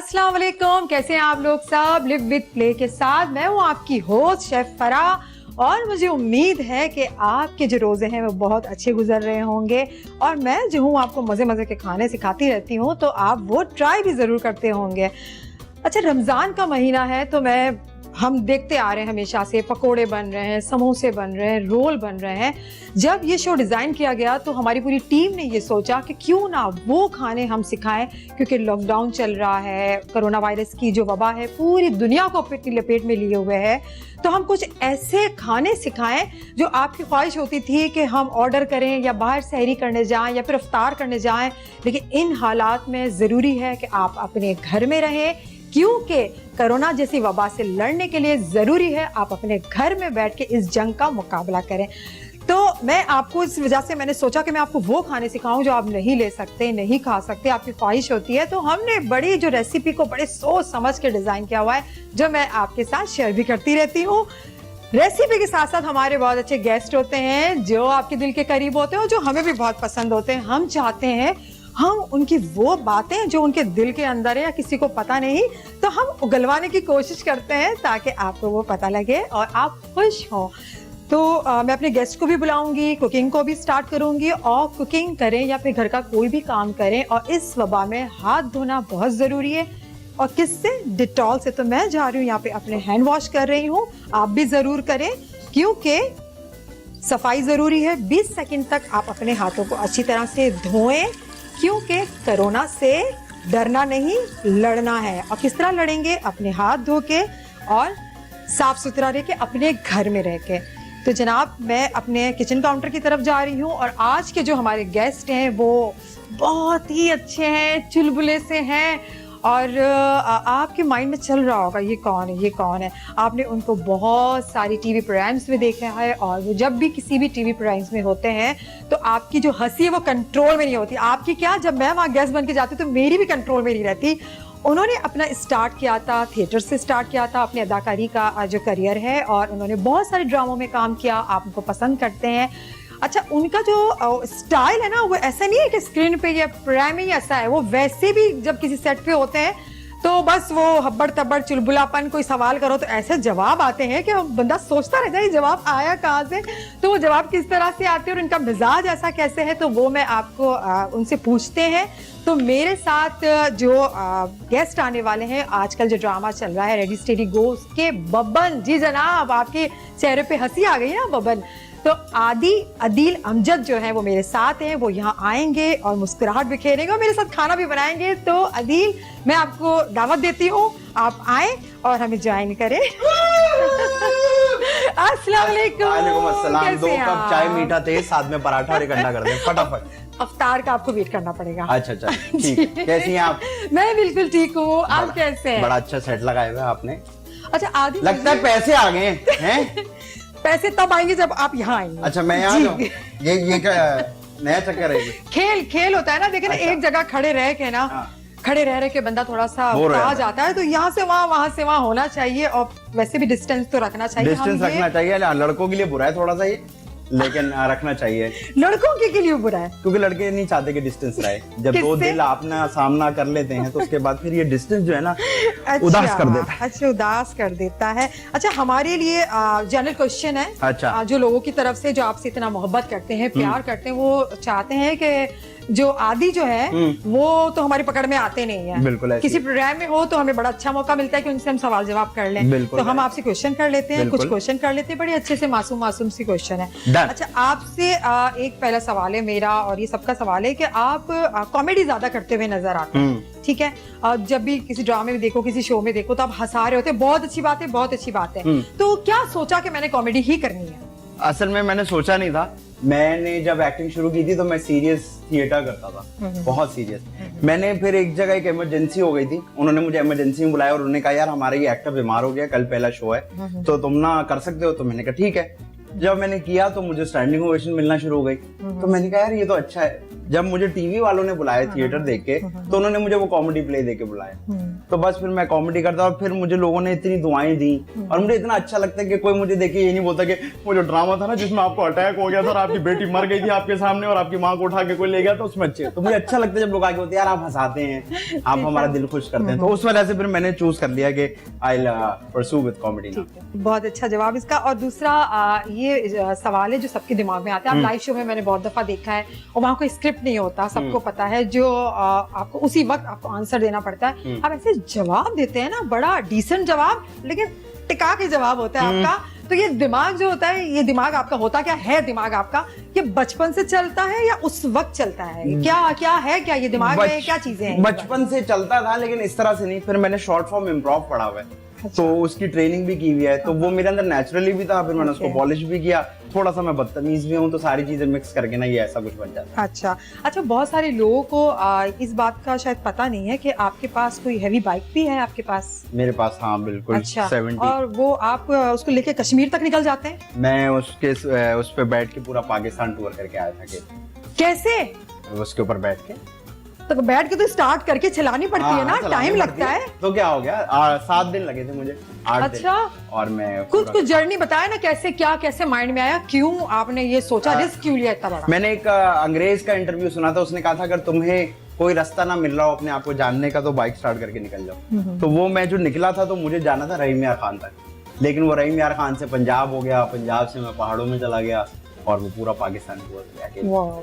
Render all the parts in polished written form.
अस्सलाम वालेकुम, कैसे हैं आप लोग सब। लिव विद प्ले के साथ मैं हूँ आपकी होस्ट शेफ फराह और मुझे उम्मीद है कि आपके जो रोज़े हैं वो बहुत अच्छे गुजर रहे होंगे और मैं जो हूँ आपको मज़े मज़े के खाने सिखाती रहती हूँ तो आप वो ट्राई भी ज़रूर करते होंगे। अच्छा, रमज़ान का महीना है तो हम देखते आ रहे हैं हमेशा से पकोड़े बन रहे हैं, समोसे बन रहे हैं, रोल बन रहे हैं। जब ये शो डिज़ाइन किया गया तो हमारी पूरी टीम ने ये सोचा कि क्यों ना वो खाने हम सिखाएं, क्योंकि लॉकडाउन चल रहा है, कोरोना वायरस की जो वबा है पूरी दुनिया को अपनी लपेट में लिए हुए है। तो हम कुछ ऐसे खाने सिखाएं जो आपकी ख्वाहिश होती थी कि हम ऑर्डर करें या बाहर सहरी करने जाएं या फिर इफ्तार करने जाएं, लेकिन इन हालात में ज़रूरी है कि आप अपने घर में रहें, क्योंकि कोरोना जैसी वबा से लड़ने के लिए ज़रूरी है आप अपने घर में बैठ के इस जंग का मुकाबला करें। तो मैं आपको इस वजह से मैंने सोचा कि मैं आपको वो खाने सिखाऊं जो आप नहीं ले सकते, नहीं खा सकते, आपकी ख्वाहिश होती है। तो हमने बड़ी जो रेसिपी को बड़े सोच समझ के डिज़ाइन किया हुआ है जो मैं आपके साथ शेयर भी करती रहती हूँ। रेसिपी के साथ साथ हमारे बहुत अच्छे गेस्ट होते हैं जो आपके दिल के करीब होते हैं और जो हमें भी बहुत पसंद होते हैं। हम चाहते हैं हम उनकी वो बातें जो उनके दिल के अंदर है या किसी को पता नहीं, तो हम उगलवाने की कोशिश करते हैं ताकि आपको वो पता लगे और आप खुश हों। तो मैं अपने गेस्ट को भी बुलाऊंगी, कुकिंग को भी स्टार्ट करूंगी और कुकिंग करें या फिर घर का कोई भी काम करें और इस वबा में हाथ धोना बहुत ज़रूरी है। और किससे? डिटॉल से। तो मैं जा रही हूँ यहाँ पे अपने हैंड वॉश कर रही हूँ, आप भी ज़रूर करें क्योंकि सफाई ज़रूरी है। 20 सेकेंड तक आप अपने हाथों को अच्छी तरह से धोएं क्योंकि कोरोना से डरना नहीं, लड़ना है। और किस तरह लड़ेंगे? अपने हाथ धो के और साफ सुथरा रह के अपने घर में रह के। तो जनाब मैं अपने किचन काउंटर की तरफ जा रही हूँ और आज के जो हमारे गेस्ट हैं वो बहुत ही अच्छे हैं, चुलबुले से हैं और आपके माइंड में चल रहा होगा ये कौन है, ये कौन है। आपने उनको बहुत सारी टीवी प्रोग्राम्स में देखा है और वो जब भी किसी भी टीवी प्रोग्राम्स में होते हैं तो आपकी जो हंसी है वो कंट्रोल में नहीं होती। आपकी क्या, जब मैं वहाँ गेस्ट बन के जाती तो मेरी भी कंट्रोल में नहीं रहती। उन्होंने अपना स्टार्ट किया था, थिएटर से स्टार्ट किया था अपनी अदाकारी का जो करियर है और उन्होंने बहुत सारे ड्रामों में काम किया, आप उनको पसंद करते हैं। अच्छा, उनका जो स्टाइल है ना वो ऐसा नहीं है कि स्क्रीन पे या प्रोग्राम ही ऐसा है, वो वैसे भी जब किसी सेट पे होते हैं तो बस वो हब्बड़ तब्बड़ चुलबुलापन, कोई सवाल करो तो ऐसे जवाब आते हैं कि बंदा सोचता रहता है जवाब आया कहाँ से, तो वो जवाब किस तरह से आते हैं और उनका मिजाज ऐसा कैसे है, तो वो मैं आपको उनसे पूछते हैं। तो मेरे साथ जो गेस्ट आने वाले हैं, आजकल जो ड्रामा चल रहा है रेडी स्टेडी गो के बबन जी जनाब, आपके चेहरे पे हंसी आ गई ना बबन। तो अदील अमजद जो है वो मेरे साथ हैं, वो यहाँ आएंगे और मुस्कुराहट बिखेरेंगे और मेरे साथ खाना भी बनाएंगे। तो अदील, मैं आपको दावत देती हूँ, आप आए और हमें ज्वाइन करें। अस्सलाम वालेकुम। वालेकुम अस्सलाम। 2 कप चाय, मीठा तेज, साथ में पराठा और एक अंडा कर दें फटाफट। अफ्तार का आपको वेट करना पड़ेगा। अच्छा ठीक। कैसी हैं आप? मैं बिल्कुल ठीक हूँ, आप कैसे हैं? बड़ा अच्छा सेट लगाया हुआ है आपने। अच्छा आदि, लगता है पैसे आ गए हैं। पैसे तब आएंगे जब आप यहाँ आएंगे। अच्छा, मैं यहाँ जाऊँ? ये क्या नया चक्कर है? खेल होता है ना, देखिए ना, एक जगह खड़े रह के ना, खड़े रह के बंदा थोड़ा सा आ जाता है, तो यहाँ से वहाँ से वहाँ होना चाहिए और वैसे भी डिस्टेंस तो रखना चाहिए। डिस्टेंस रखना चाहिए। लड़कों के लिए बुरा है थोड़ा सा ये, लेकिन रखना चाहिए। लड़कों के लिए बुरा है क्योंकि लड़के नहीं चाहते कि डिस्टेंस रहे। जब 2 दिल अपना सामना कर लेते हैं तो उसके बाद फिर ये डिस्टेंस जो है ना उदास कर देता है। अच्छा, उदास कर देता है। अच्छा, हमारे लिए जनरल क्वेश्चन है। अच्छा, जो लोगों की तरफ से जो आपसे इतना मोहब्बत करते हैं, प्यार करते हैं, वो चाहते हैं कि जो आदि जो है वो तो हमारी पकड़ में आते नहीं है। बिल्कुल। किसी प्रोग्राम में हो तो हमें बड़ा अच्छा मौका मिलता है कि उनसे हम सवाल जवाब कर लें। तो हम आपसे क्वेश्चन कर लेते हैं, कुछ क्वेश्चन कर लेते हैं, बड़े अच्छे से मासूम सी क्वेश्चन है। अच्छा, आपसे एक पहला सवाल है मेरा और ये सबका सवाल है कि आप कॉमेडी ज्यादा करते हुए नजर आते हैं, ठीक है? जब भी किसी ड्रामे में देखो, किसी शो में देखो तो आप हंसा रहे होते हैं, बहुत अच्छी बात है, बहुत अच्छी बात है। तो क्या सोचा कि मैंने कॉमेडी ही करनी है? असल में मैंने सोचा नहीं था। मैंने जब एक्टिंग शुरू की थी तो मैं सीरियस थिएटर करता था, बहुत सीरियस। मैंने फिर एक जगह एक इमरजेंसी हो गई थी, उन्होंने मुझे इमरजेंसी में बुलाया और उन्होंने कहा यार हमारा ये एक्टर बीमार हो गया, कल पहला शो है तो तुम ना कर सकते हो। तो मैंने कहा ठीक है। जब मैंने किया तो मुझे स्टैंडिंग ओवेशन मिलना शुरू हो गई। तो मैंने कहा यार ये तो अच्छा है। जब मुझे टीवी वालों ने बुलाया थिएटर देख के, तो उन्होंने मुझे वो कॉमेडी प्ले देके बुलाया। तो बस फिर मैं कॉमेडी करता, और फिर मुझे लोगों ने इतनी दुआएं दी, और मुझे इतना अच्छा लगता है कि कोई मुझे देखे ये नहीं बोलता कि वो जो ड्रामा था ना जिसमें आपको अटैक हो गया था और आपकी बेटी मर गई थी आपके सामने और आपकी माँ को उठा के कोई ले गया, तो उसमें अच्छे। तो मुझे अच्छा लगता है जब लोग आगे होते हैं, यार आप हंसाते हैं, आप हमारा दिल खुश करते हैं। तो उस वजह से फिर मैंने चूज कर लिया कि I will pursue with comedy. बहुत अच्छा जवाब इसका। और दूसरा ये सवाल है जो सबके दिमाग में आता है, आप लाइव शो में मैंने बहुत दफा देखा है, और वहाँ कोई स्क्रिप्ट नहीं होता, सबको पता है, जो आपको उसी वक्त आपको आंसर देना पड़ता है। आप ऐसे जवाब देते हैं ना, बड़ा डिसेंट जवाब, लेकिन टिका के जवाब होता है आपका। तो ये दिमाग जो होता है, ये दिमाग आपका होता क्या है? दिमाग आपका ये बचपन से चलता है या उस वक्त चलता है? क्या है, क्या ये दिमाग में क्या चीजें हैं? बचपन से चलता था, लेकिन इस तरह से नहीं। फिर मैंने शॉर्ट फॉर्म इम्प्रोव पढ़ा हुआ है, तो उसकी ट्रेनिंग भी की हुई है, तो वो मेरे अंदर नेचुरली भी था। फिर मैंने उसको पॉलिश भी किया। थोड़ा सा मैं बदतमीज भी हूँ, तो सारी चीजें मिक्स करके ना ये ऐसा कुछ बन जाता है। अच्छा, बहुत सारे लोगों को इस बात का शायद पता नहीं है कि आपके पास कोई हैवी बाइक भी है आपके पास? मेरे पास, हाँ बिल्कुल। अच्छा, 70। और वो आप उसको लेके कश्मीर तक निकल जाते हैं? मैं उस पे बैठ के पूरा पाकिस्तान टूर करके आया था। कैसे? उसके ऊपर बैठ के, तो बैठ के तो स्टार्ट करके चलानी पड़ती है ना, टाइम लगता है। तो क्या हो गया, 7 दिन लगे थे मुझे, 8 दिन। और मैं कुछ जर्नी बताया ना, कैसे माइंड में आया, क्यों आपने ये सोचा, रिस्क क्यों लिया इतना बड़ा? मैंने एक अंग्रेज का इंटरव्यू सुना था, उसने कहा था अगर तुम्हें कोई रास्ता ना मिल रहा हो अपने आप को जानने का, तो बाइक स्टार्ट करके निकल जाओ। तो वो मैं जो निकला था, तो मुझे जाना था रहीम यार खान तक, लेकिन वो रहीम यार खान से पंजाब हो गया, पंजाब से मैं पहाड़ों में चला गया, और वो पूरा पाकिस्तान हुआ।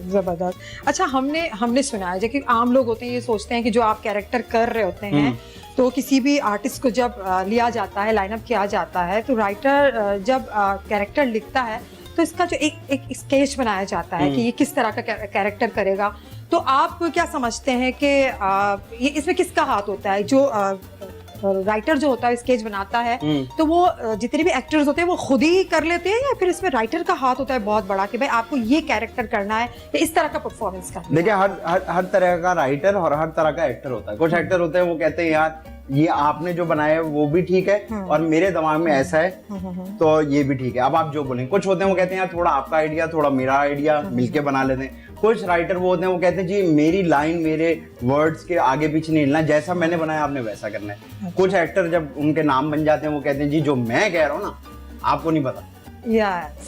जबरदस्त। अच्छा, हमने सुना है, जबकि आम लोग होते हैं ये सोचते हैं कि जो आप कैरेक्टर कर रहे होते हैं, तो किसी भी आर्टिस्ट को जब लिया जाता है, लाइनअप किया जाता है, तो राइटर जब कैरेक्टर लिखता है, तो इसका जो एक स्केच बनाया जाता है कि ये किस तरह का कैरेक्टर करेगा। तो आप क्या समझते हैं कि ये इसमें किसका हाथ होता है? जो राइटर जो होता है स्केच बनाता है, तो वो जितने भी एक्टर्स होते हैं वो खुद ही कर लेते हैं, या फिर इसमें राइटर का हाथ होता है बहुत बड़ा कि भाई आपको ये कैरेक्टर करना है या इस तरह का परफॉर्मेंस करना है? देखिए, हर तरह का राइटर और हर तरह का एक्टर होता है। कुछ एक्टर होते हैं वो कहते हैं यार ये आपने जो बनाया है वो भी ठीक है, और मेरे दिमाग में ऐसा है, तो ये भी ठीक है, अब आप जो बोलेंगे। कुछ होते हैं वो कहते हैं यार थोड़ा आपका आइडिया थोड़ा मेरा आइडिया मिलके बना लेते हैं। कुछ राइटर वो होते हैं वो कहते हैं जी मेरी लाइन मेरे वर्ड्स के आगे पीछे नहीं हिलना, जैसा मैंने बनाया आपने वैसा करना है। कुछ एक्टर जब उनके नाम बन जाते हैं वो कहते हैं जी जो मैं कह रहा हूँ ना आपको नहीं पता,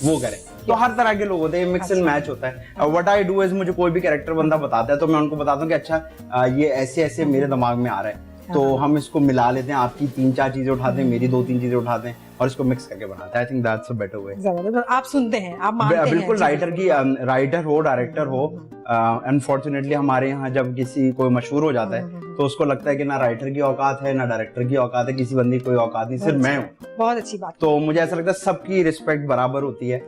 वो करें। तो हर तरह के लोग होते हैं, मिक्स एंड मैच होता है। व्हाट आई डू इज, मुझे कोई भी कैरेक्टर बंदा बताता है तो मैं उनको बताता हूँ कि अच्छा ये ऐसे ऐसे मेरे दिमाग में आ रहा है, तो हम इसको मिला लेते हैं, आपकी 3-4 चीजें उठाते हैं, मेरी 2-3 चीजें उठाते हैं, और इसको मिक्स करके बनाते हैं। I think that's a better way. आप सुनते हैं, आप मानते हैं? बिल्कुल, राइटर हो, डायरेक्टर हो। अनफॉर्चुनेटली हमारे यहाँ जब किसी कोई मशहूर हो जाता है तो उसको लगता है कि ना राइटर की औकात है ना डायरेक्टर की औकात है, किसी बंदी की कोई औकात नहीं, सिर्फ मैं हूँ। बहुत अच्छी बात। तो मुझे ऐसा लगता है सबकी रिस्पेक्ट बराबर होती है,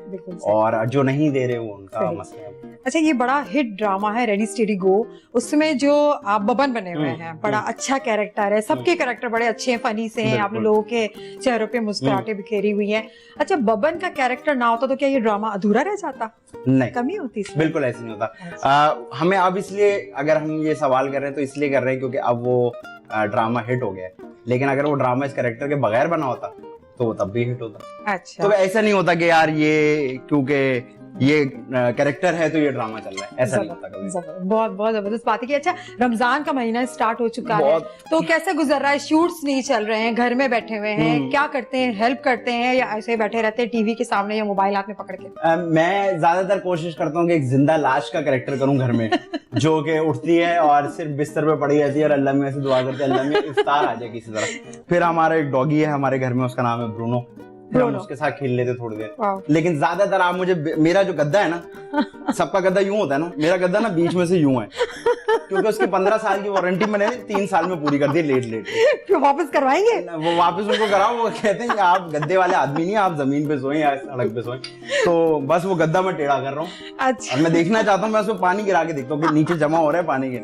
और जो नहीं दे रहे वो उनका मसला है। अच्छा, ये बड़ा हिट ड्रामा है रेडी स्टेडी गो, उसमें जो आप बबन बने हुए हैं, बड़ा अच्छा कैरेक्टर है, सबके कैरेक्टर बड़े अच्छे हैं, फनी से हैं, आपने लोगों के चेहरों पे मुस्कुराहटें बिखेरी हुई हैं। अच्छा, बबन का कैरेक्टर ना होता तो क्या ये ड्रामा अधूरा रह जाता? नहीं, कमी होती इसमें? बिल्कुल ऐसे नहीं होता। हमें अब इसलिए, अगर हम ये सवाल कर रहे हैं तो इसलिए कर रहे हैं क्योंकि अब वो ड्रामा हिट हो गया है, लेकिन अगर वो ड्रामा इस कैरेक्टर के बगैर बना होता तो वो तब भी हिट होता। अच्छा, तो ऐसा नहीं होता कि यार ये क्योंकि ये कैरेक्टर है तो ये ड्रामा चल रहा है, ऐसा नहीं होता कभी। बहुत जबरदस्त बात है कि अच्छा, रमजान का महीना स्टार्ट हो चुका है, तो कैसे गुजर रहा है? शूट्स नहीं चल रहे हैं, घर में बैठे हुए हैं, क्या करते हैं? हेल्प करते हैं या ऐसे बैठे रहते हैं टीवी के सामने या मोबाइल हाथ में पकड़ के? मैं ज्यादातर कोशिश करता हूँ कि एक जिंदा लाश का कैरेक्टर करूँ घर में जो कि उठती है और सिर्फ बिस्तर पे पड़ी रहती है और अल्लाह में ऐसे दुआ करते हैं अल्लाह में इफ्तार आ जाए किसी तरह। फिर हमारा एक डॉगी है हमारे घर में, उसका नाम है ब्रूनो, हम उसके साथ खेल लेते थोड़ी देर। लेकिन ज्यादातर आप मुझे, मेरा जो गद्दा है ना, सबका गद्दा यूं होता है ना, मेरा गद्दा ना बीच में से यूं है, क्योंकि उसकी 15 साल की वारंटी मैंने 3 साल में पूरी कर दी लेट। फिर वापस करवाएंगे? वो वापस उनको कराओ, वो कहते हैं आप गद्दे वाले आदमी नहीं, आप जमीन पे सोएं या सड़क पे सोएं। तो बस वो गद्दा मैं टेढ़ा कर रहा हूँ। अच्छा, और मैं देखना चाहता हूँ, मैं उसमें पानी गिरा के देखता हूँ कि नीचे जमा हो रहा है पानी के,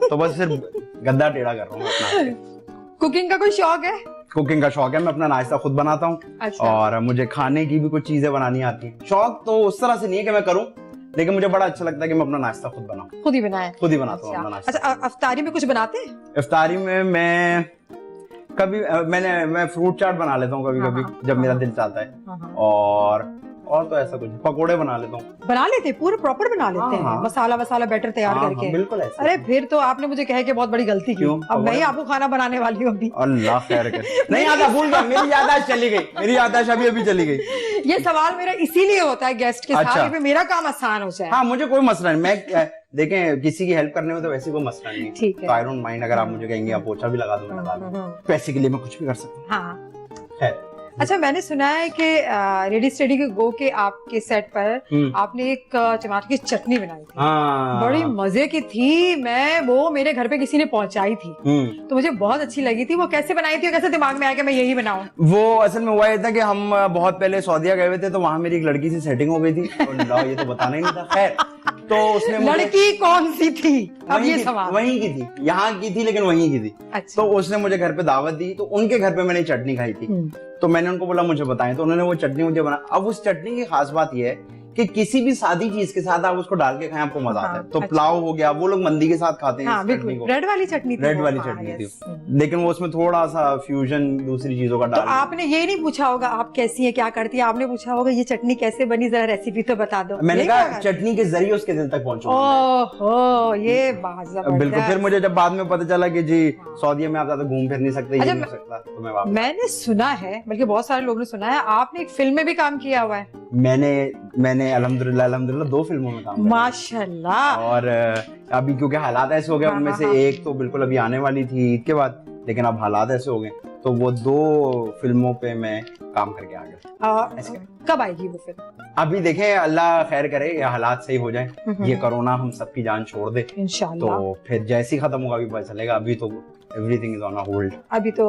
तो बस सिर्फ गद्दा टेढ़ा कर रहा हूँ अपना। कुकिंग का कोई शौक है? कुकिंग का शौक है, मैं अपना नाश्ता खुद बनाता हूँ। अच्छा। और मुझे खाने की भी कुछ चीजें बनानी आती है। शौक तो उस तरह से नहीं है कि मैं करूँ, लेकिन मुझे बड़ा अच्छा लगता है कि मैं अपना नाश्ता खुद बनाऊं। खुद ही बनाता हूँ अपना नाश्ता। अच्छा, अफ्तारी में कुछ बनाते हैं? इफ्तारी में मैं कभी मैं फ्रूट चाट बना लेता हूँ कभी कभी, जब मेरा दिल चाहता है। और तो ऐसा कुछ पकोड़े बना लेता हूँ। बना लेते पूरे प्रॉपर बना लेते हैं, हाँ। मसाला वसाला बैटर तैयार हाँ, करके। बिल्कुल ऐसे। अरे फिर तो आपने मुझे कह के बहुत बड़ी गलती की। क्यों? अब मैं ही आपको खाना बनाने वाली हूँ अभी। अल्लाह खैर करे। नहीं आता, भूल गया, मेरी याददाश्त चली गई, मेरी याददाश्त अभी चली गई। ये सवाल मेरा इसीलिए होता है गेस्ट के अच्छा। साथ कि मेरा काम आसान हो जाए। हाँ, मुझे कोई मसला नहीं, मैं देखें किसी की हेल्प करने में तो वैसे कोई मसला नहीं है। ठीक है। तो आई डोंट माइंड, अगर आप मुझे कहेंगे आप पोछा भी लगा दो, मैं लगा दूं। पैसे के लिए मैं कुछ भी कर सकता हूँ। हाँ। खैर। अच्छा, मैंने सुना है कि रेडी स्टेडी के गो के आपके सेट पर आपने एक टमाटर की चटनी बनाई थी। हाँ। बड़ी मजे की थी। मैं वो मेरे घर पे किसी ने पहुंचाई थी तो मुझे बहुत अच्छी लगी थी। वो कैसे बनाई थी और कैसे दिमाग में आया कि मैं यही बनाऊं? वो असल में हुआ ये था कि हम बहुत पहले सऊदीया गए हुए थे, तो वहां मेरी एक लड़की से सेटिंग हो गई थी। और ये तो बताना ही नहीं था। खैर, तो उसने लड़की कौन सी थी? अब ये सवाल। वहीं की थी, यहाँ की थी लेकिन वहीं की थी। अच्छा। तो उसने मुझे घर पे दावत दी, तो उनके घर पे मैंने चटनी खाई थी। तो मैंने उनको बोला मुझे बताएं, तो उन्होंने वो चटनी मुझे बना। अब उस चटनी की खास बात ये है कि किसी भी सादी चीज के साथ आप उसको डाल के खाएं, आपको मजा आता है। तो अच्छा। पुलाव हो गया, वो लोग मंदी के साथ खाते हैं। हाँ, बिल्कुल। रेड वाली चटनी थी। रेड वाली चटनी थी, लेकिन वो उसमें थोड़ा सा फ्यूजन दूसरी चीजों का तो डाल। आपने ये नहीं पूछा होगा आप कैसी है, क्या करती है? आपने पूछा होगा ये चटनी कैसे बनी, जरा रेसिपी तो बता दो। मैंने कहा चटनी के जरिए उसके दिल तक पहुंचूंगा। ओहो, ये बात जबरदस्त। बिल्कुल। फिर मुझे जब बाद में पता चला कि जी सऊदीया में आप ज्यादा घूम फिर नहीं सकते, ये नहीं हो सकता, तो मैं वापस। मैंने सुना है, बल्कि बहुत सारे लोगों ने सुना है, आपने एक फिल्म में भी काम किया हुआ है। मैंने अल्हम्दुलिल्लाह 2 फिल्मों में काम किया। माशाल्लाह। और अभी क्योंकि हालात ऐसे हो गए, उनमें से एक तो बिल्कुल अभी आने वाली थी ईद के बाद, लेकिन अब हालात ऐसे हो गए, तो वो 2 फिल्मों पे मैं काम करके आ गया। कब आएगी वो फिल्म? अभी देखें, अल्लाह खैर करे, ये हालात सही हो जाए, ये कोरोना हम सबकी जान छोड़ दे, इंशाल्लाह। तो फिर जैसे ही खत्म होगा अभी पता चलेगा। अभी तो everything is on a hold. अभी तो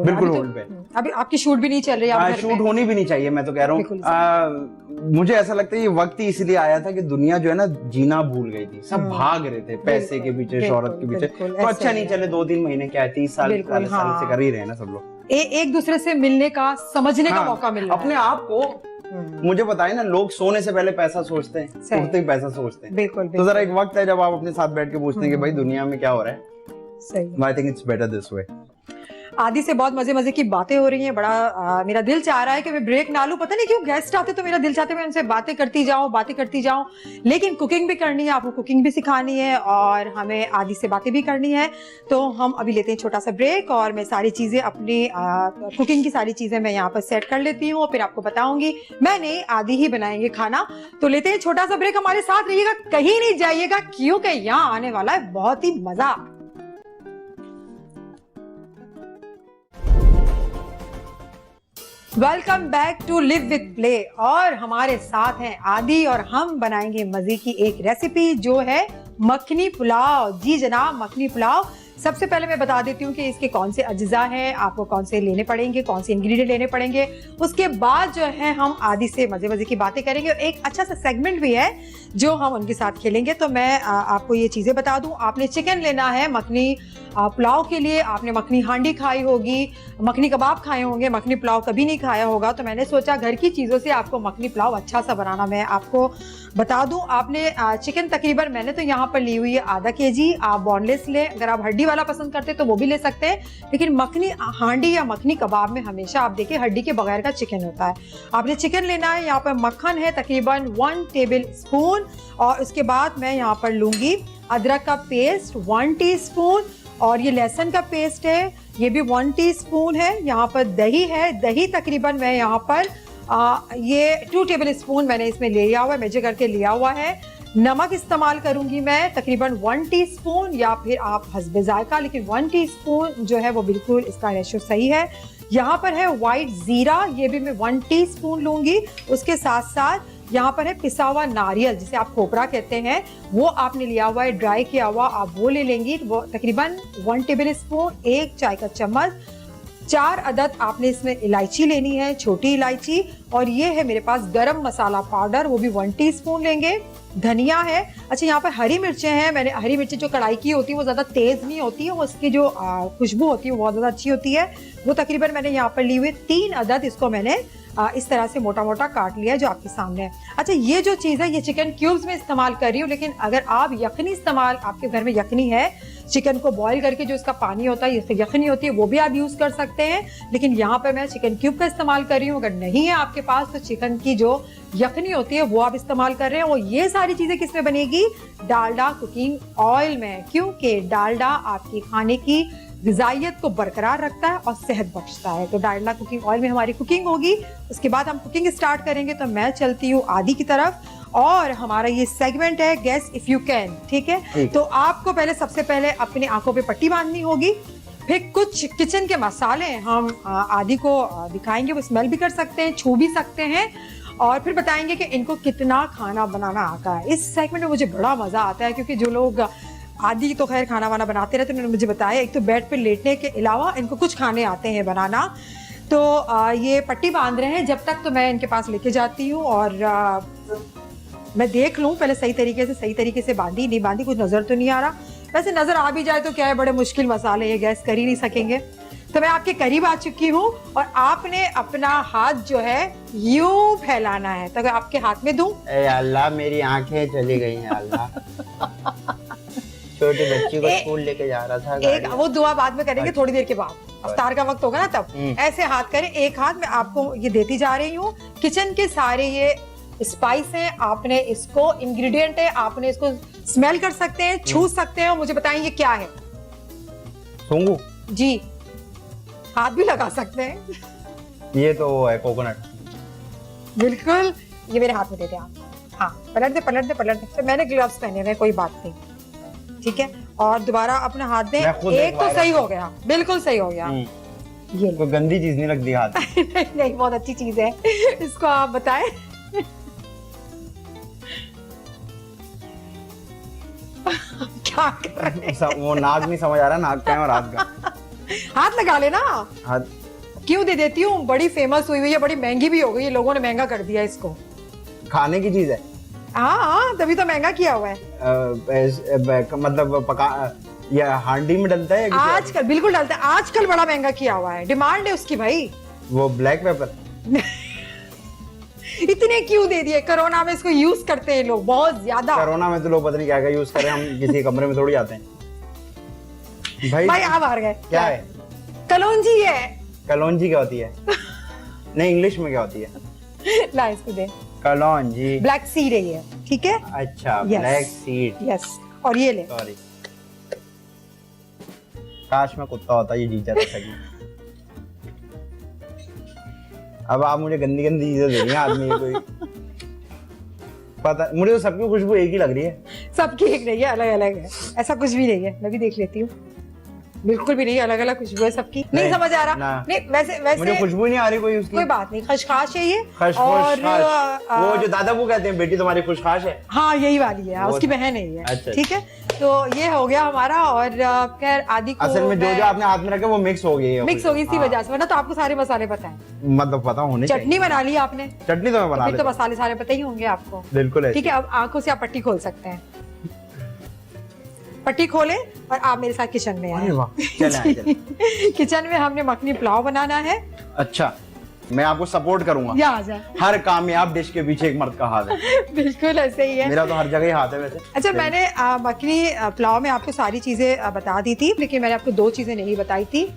बिल्कुल होल्ड पे। अभी आपकी शूट भी नहीं चल रही है? शूट होनी भी नहीं चाहिए, मैं तो कह रहा हूँ। मुझे ऐसा लगता है ये वक्त ही इसलिए आया था कि दुनिया जो है ना जीना भूल गई थी, सब भाग रहे थे पैसे के पीछे, शोहरत के पीछे। तो अच्छा नहीं चले 2-3 महीने, क्या 30 साल से कर ही रहे हैं ना सब लोग। एक दूसरे से मिलने का, समझने का मौका मिल रहा है अपने आप को। मुझे बताए ना, लोग सोने से पहले पैसा सोचते हैं, उठते ही पैसा सोचते हैं। बिल्कुल। तो जरा एक वक्त है जब आप अपने साथ बैठ के पूछते हैं कि भाई दुनिया में क्या हो रहा है। सही। I think it's better this way. आदि से बहुत मजे मजे की बातें हो रही हैं। बड़ा मेरा दिल चाह रहा है कि मैं ब्रेक ना लूं। पता नहीं क्यों गेस्ट आते तो मेरा दिल चाहता है मैं उनसे बातें करती जाऊं, लेकिन कुकिंग भी करनी है, आपको कुकिंग भी सिखानी है और हमें आदि से बातें भी करनी है। तो हम अभी लेते हैं छोटा सा ब्रेक और मैं सारी चीजें अपनी कुकिंग की सारी चीजें मैं यहाँ पर सेट कर लेती हूँ, फिर आपको बताऊंगी। मैंने आदि ही बनाएंगे खाना। तो लेते हैं छोटा सा ब्रेक, हमारे साथ रहिएगा, कहीं नहीं जाइएगा, क्योंकि यहाँ आने वाला है बहुत ही मजा। Welcome back to live with play. और हमारे साथ हैं आदि और हम बनाएंगे मजे की एक रेसिपी जो है मखनी पुलाव। जी जनाब, मखनी पुलाव। सबसे पहले मैं बता देती हूँ कि इसके कौन से अज्जा हैं, आपको कौन से लेने पड़ेंगे, कौन से इंग्रेडिएंट लेने पड़ेंगे। उसके बाद जो है हम आदि से मजे मजे की बातें करेंगे और एक अच्छा सा सेगमेंट भी है जो हम उनके साथ खेलेंगे। तो मैं आपको ये चीजें बता दूं। आपने चिकन लेना है मखनी पुलाव के लिए, आपने मखनी हांडी खाई होगी, मखनी कबाब खाए होंगे, मखनी पुलाव कभी नहीं खाया होगा। तो मैंने सोचा घर की चीजों से आपको मखनी पुलाव अच्छा सा बनाना मैं आपको बता दूं। आपने चिकन तकरीबन मैंने तो यहाँ पर ली हुई है आधा केजी। आप बोनलेस लें, अगर आप हड्डी वाला पसंद करते तो वो भी ले सकते हैं, लेकिन मखनी हांडी या मखनी कबाब में हमेशा आप देखिए हड्डी के बगैर का चिकन होता है। आपने चिकन लेना है। यहाँ पर मक्खन है तकरीबन 1 टेबल स्पून और उसके बाद मैं यहाँ पर लूंगी अदरक का पेस्ट 1 टीस्पून और ये लहसुन का पेस्ट है, ये भी 1 टीस्पून है। यहाँ पर दही है, दही तकरीबन मैं यहाँ पर ये 2 टेबल स्पून मैंने इसमें लिया हुआ है, मेजर करके लिया हुआ है। नमक इस्तेमाल करूंगी मैं तकरीबन 1 टीस्पून या फिर आप हस्बे जायका, लेकिन 1 टीस्पून जो है वो बिल्कुल इसका रेशो सही है। यहाँ पर है व्हाइट जीरा, ये भी मैं 1 टीस्पून लूंगी। उसके साथ साथ यहाँ पर है पिसा हुआ नारियल, जिसे आप खोपरा कहते हैं, वो आपने लिया हुआ है, ड्राई किया हुआ, आप वो ले लेंगी। वो तकरीबन 1 टेबल स्पून, 1 चाय का चम्मच। 4 अदद आपने इसमें इलायची लेनी है, छोटी इलायची। और ये है मेरे पास गरम मसाला पाउडर, वो भी 1 टीस्पून लेंगे। धनिया है। अच्छा, यहाँ पर हरी मिर्चें हैं। मैंने हरी मिर्चें जो कढ़ाई की होती है वो ज्यादा तेज नहीं होती है, वो उसकी जो खुशबू होती है वो बहुत ज्यादा अच्छी होती है। वो तकरीबन मैंने यहाँ पर ली हुई 3 अदद, इसको मैंने इस तरह से मोटा मोटा काट लिया है जो आपके सामने है। अच्छा, ये जो चीज़ है ये चिकन क्यूब्स में इस्तेमाल कर रही हूँ, लेकिन अगर आप यखनी इस्तेमाल, आपके घर में यखनी है चिकन को बॉईल करके जो इसका पानी होता है, इससे यखनी होती है, वो भी आप यूज कर सकते हैं। लेकिन यहाँ पे मैं चिकन क्यूब का इस्तेमाल कर रही हूँ। अगर नहीं है आपके पास तो चिकन की जो यखनी होती है वो आप इस्तेमाल कर रहे हैं। और ये सारी चीजें किस में बनेगी? डालडा कुकिंग ऑयल में, क्योंकि डालडा आपकी खाने की ग़िज़ाइयत को बरकरार रखता है और सेहत बख्शता है। तो डालडा कुकिंग ऑयल में हमारी कुकिंग होगी। उसके बाद हम कुकिंग स्टार्ट करेंगे। तो मैं चलती हूँ आदि की तरफ और हमारा ये सेगमेंट है गेस इफ यू कैन, ठीक है? तो आपको पहले सबसे पहले अपनी आंखों पे पट्टी बांधनी होगी। फिर कुछ किचन के मसाले हम आदि को दिखाएंगे, वो स्मेल भी कर सकते हैं, छू भी सकते हैं, और फिर बताएंगे कि इनको कितना खाना बनाना आता है। इस सेगमेंट में मुझे बड़ा मजा आता है क्योंकि जो लोग आदि तो खैर खाना वाना बनाते रहते हैं, उन्होंने मुझे बताया एक तो बेड पे लेटने के अलावा इनको कुछ खाने आते हैं बनाना। तो ये पट्टी बांध रहे हैं, जब तक तो मैं इनके पास लेके जाती हूँ और मैं देख लूँ पहले सही तरीके से बांधी नहीं बांधी, कुछ नजर तो नहीं आ रहा। वैसे नजर आ भी जाए तो क्या है, बड़े मुश्किल मसाले ये गैस कर ही नहीं सकेंगे। तो मैं आपके करीब आ चुकी हूँ और आपने अपना हाथ जो है यूं फैलाना है। तो अगर आपके हाथ में दूं, ए अल्लाह मेरी आंखें चली गई हैं अल्लाह। छोटी बच्ची को स्कूल लेके जा रहा था एक वो दुआ बाद में करेंगे थोड़ी देर के बाद, अफ्तार का वक्त होगा ना तब। ऐसे हाथ करें, एक हाथ में आपको ये देती जा रही हूँ। किचन के सारे ये स्पाइस हैं, आपने इसको इंग्रेडिएंट है, आपने इसको स्मेल कर सकते हैं, छू सकते हैं और मुझे बताएं ये क्या है। सूंघू? जी, हाथ भी लगा सकते हैं। ये तो वो है कोकोनट। बिल्कुल, ये मेरे हाथ में देते हैं आप। हाँ, पलट दे। तो मैंने ग्लव्स पहने हुए, कोई बात नहीं, ठीक है? और दोबारा अपना हाथ दें। एक तो सही हो गया, बिल्कुल सही हो गया। ये कोई गंदी चीज नहीं लगती हाथ में। नहीं, बहुत अच्छी चीज है। इसको आप बताएं। क्या कर रहे हैं? वो नाक नहीं समझ आ रहा, नाक का है और हाथ का। हाथ लगा लेना। हाथ क्यों दे देती हूँ, बड़ी फेमस हुई है, बड़ी महंगी भी हो गई है, लोगों ने महंगा कर दिया इसको। खाने की चीज है। हाँ, तभी तो महंगा किया हुआ है। मतलब पका या हांडी में डलता है? आजकल बिल्कुल डलता है, आजकल बड़ा महंगा किया हुआ है, डिमांड है उसकी भाई। वो ब्लैक पेपर। इतने क्यों दे दिए? कोरोना में इसको यूज करते हैं लोग बहुत ज्यादा। कोरोना में तो लोग पता नहीं क्या क्या यूज कर रहे हैं, हम किसी कमरे में थोड़ी आते हैं। भाई आप हार गए। क्या है? कलौंजी है। कलौंजी क्या होती है? नहीं, इंग्लिश में क्या होती है? ला इसको दे। कलौंजी ब्लैक सीड है ये, ठीक है? अच्छा, Yes. Black seed. यस, और ये ले। सॉरी, काश मैं कुत्ता होता, ये जीत जाता सही। अब आप मुझे गंदी गंदी चीजें दे रही हैं आदमी कोई। पता मुझे तो सबकी खुशबू एक ही लग रही है। सबकी एक नहीं है, अलग अलग है। ऐसा कुछ भी नहीं है, मैं भी देख लेती हूँ। बिल्कुल भी नहीं, अलग अलग खुशबू है सबकी। नहीं समझ आ रहा। नहीं, वैसे मुझे खुशबू नहीं आ रही कोई उसकी। कोई बात नहीं, खशखाश है ये। और वो जो दादा को कहते हैं बेटी तुम्हारी खुशखाश है। हाँ, यही वाली है, उसकी बहन है ये। अच्छा, ठीक है, तो ये हो गया हमारा। और खैर आदि को असल में जो आपने हाथ में रखा वो मिक्स हो गई है। मिक्स हो गई इसी वजह से, वरना तो आपको सारे मसाले पता है। मतलब पता होने चाहिए। चटनी बना ली आपने? चटनी तो मैं बना फिर तो मसाले सारे पता ही होंगे आपको। बिल्कुल। ठीक है, अब आंखों से आप पट्टी खोल सकते हैं। पट्टी खोलें और आप मेरे साथ किचन में आए। किचन में हमने मखनी पुलाव बनाना है। अच्छा, मैं आपको सपोर्ट करूंगा। या आ जाए। हर कामयाब डिश के पीछे एक मर्द का हाथ है। बिल्कुल ऐसे ही है। मेरा तो हर जगह ही हाथ है वैसे। अच्छा, मैंने मखनी पुलाव में आपको सारी चीजें बता दी थी, लेकिन मैंने आपको दो चीजें नहीं बताई थी।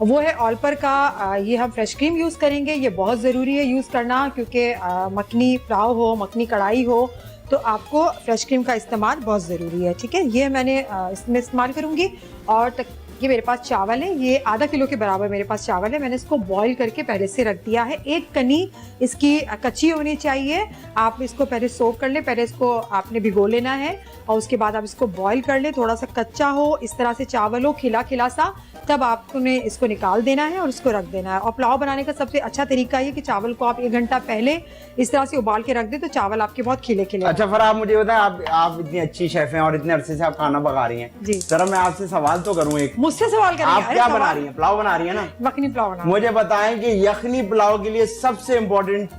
वो है ऑल पर का ये हम फ्रेश क्रीम यूज करेंगे। ये बहुत जरूरी है यूज करना, क्योंकि मखनी पुलाव हो, मखनी कढ़ाई हो, तो आपको फ्रेश क्रीम का इस्तेमाल बहुत ज़रूरी है। ठीक है, ये मैंने इसमें इस्तेमाल करूँगी। और ये मेरे पास चावल है, ये आधा किलो के बराबर मेरे पास चावल है। मैंने इसको बॉईल करके पहले से रख दिया है। एक कनी इसकी कच्ची होनी चाहिए। आप इसको पहले सोक कर ले, पहले इसको आपने भिगो लेना है और उसके बाद आप इसको बॉईल कर ले। थोड़ा सा कच्चा हो, इस तरह से चावल हो खिला खिला सा, तब आपने इसको निकाल देना है और इसको रख देना है। और पुलाव बनाने का सबसे अच्छा तरीका ये कि चावल को आप 1 घंटा पहले इस तरह से उबाल के रख दे, तो चावल आपके बहुत खिले खिले। अच्छा, फिर आप मुझे बताएं, आप इतनी अच्छी शेफ हैं और इतने अरसे से आप खाना पका रही हैं जी। जरा मैं आपसे सवाल तो करूं एक। मुझसे सवाल करेंगे? आप क्या बना रही हैं? पुलाव बना रही है ना? मखनी पुलाव बना। मुझे बताएं कि यखनी पुलाव के लिए सबसे इम्पोर्टेंट